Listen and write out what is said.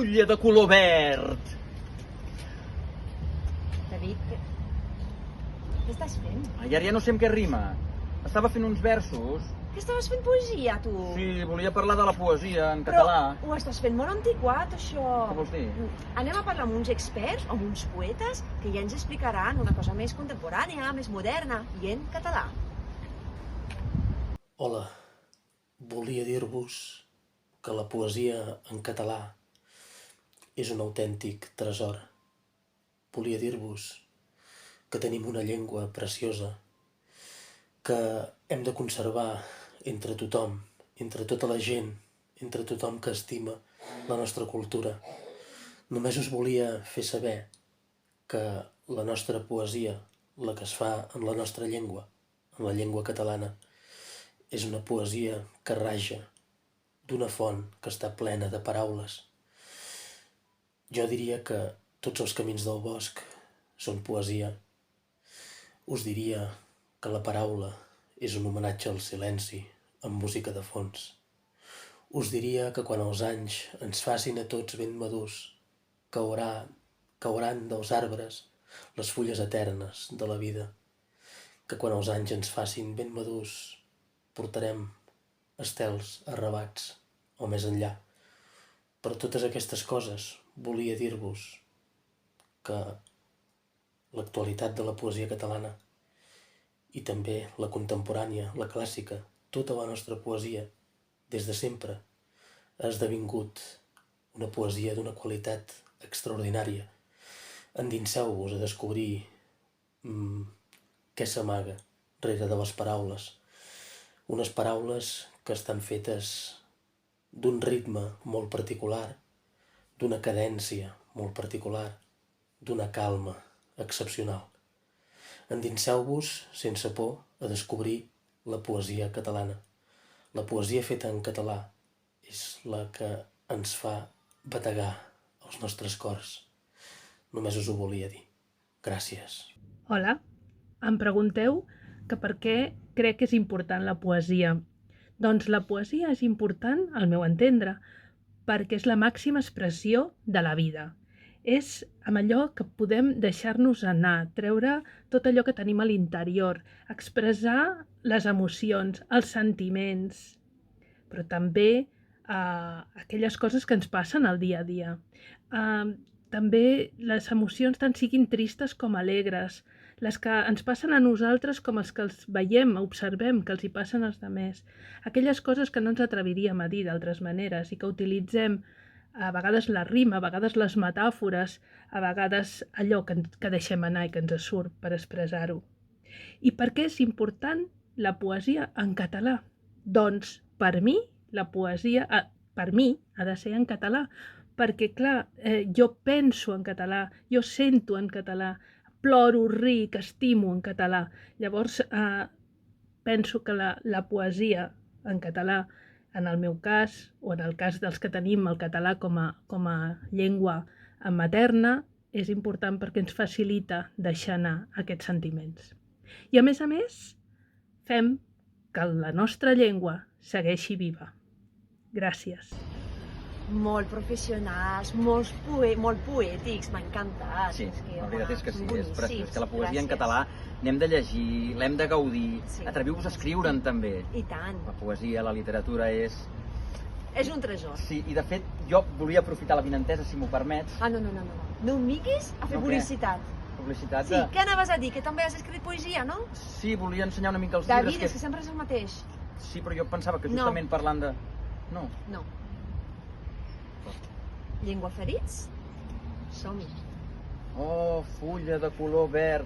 fulla de color verd. David, què estàs fent? Ai, ara ja no sé amb què rima. Estava fent uns versos. Que estaves fent poesia, tu? Sí, volia parlar de la poesia en català. Però ho estàs fent molt antiquat, això. Què vols dir? Anem a parlar amb uns experts, amb uns poetes, que ja ens explicaran una cosa més contemporània, més moderna, i en català. Hola, volia dir-vos que la poesia en català és un autèntic tresor. Volia dir-vos que tenim una llengua preciosa que hem de conservar entre tothom, entre tota la gent, entre tothom que estima la nostra cultura. Només us volia fer saber que la nostra poesia, la que es fa en la nostra llengua, en la llengua catalana, és una poesia que raja d'una font que està plena de paraules. Jo diria que tots els camins del bosc són poesia. Us diria que la paraula és un homenatge al silenci amb música de fons. Us diria que quan els anys ens facin a tots ben madurs, cauran dels arbres les fulles eternes de la vida. Que quan els anys ens facin ben madurs, portarem estels arrabats o més enllà. Per totes aquestes coses volia dir-vos que l'actualitat de la poesia catalana i també la contemporània, la clàssica, tota la nostra poesia, des de sempre, ha esdevingut una poesia d'una qualitat extraordinària. Endinseu-vos a descobrir què s'amaga rere de les paraules. Unes paraules que estan fetes d'un ritme molt particular, d'una cadència molt particular, d'una calma excepcional. Endinseu-vos sense por a descobrir la poesia catalana. La poesia feta en català és la que ens fa bategar els nostres cors. Només us ho volia dir. Gràcies. Hola, em pregunteu que per què crec que és important la poesia. Doncs la poesia és important, al meu entendre, perquè és la màxima expressió de la vida. És amb allò que podem deixar-nos anar, treure tot allò que tenim a l'interior, expressar les emocions, els sentiments, però també aquelles coses que ens passen al dia a dia. També les emocions tant siguin tristes com alegres, les que ens passen a nosaltres com els que els veiem, observem, que els hi passen als altres. Aquelles coses que no ens atreviríem a dir d'altres maneres i que utilitzem a vegades la rima, a vegades les metàfores, a vegades allò que deixem anar i que ens surt per expressar-ho. I per què és important la poesia en català? Doncs per mi la poesia, per mi, ha de ser en català, perquè clar, jo penso en català, jo sento en català, ploro, ric, estimo en català. Llavors penso que la poesia en català, en el meu cas, o en el cas dels que tenim el català com a llengua materna, és important perquè ens facilita deixar anar aquests sentiments. I a més, fem que la nostra llengua segueixi viva. Gràcies. Molt professionals, molt poètics, m'ha encantat. Sí, la veritat és que sí, és boníssims. preciós. Que la poesia en Gràcies. català n'hem de llegir, l'hem de gaudir. Sí. Atreviu-vos a escriure'n també. I tant. La poesia, la literatura és... És un tresor. Sí, i de fet jo volia aprofitar l'avinentesa, si m'ho permets. No. No em miguis a fer No, què? publicitat. Publicitat Sí, de... què anaves a dir? Que també has escrit poesia, no? Sí, volia ensenyar una mica els David, llibres és que sempre és el mateix. Sí, però jo pensava que No. justament parlant de... No. No. Llengua ferits? Som-hi. Oh, fulla de color verd.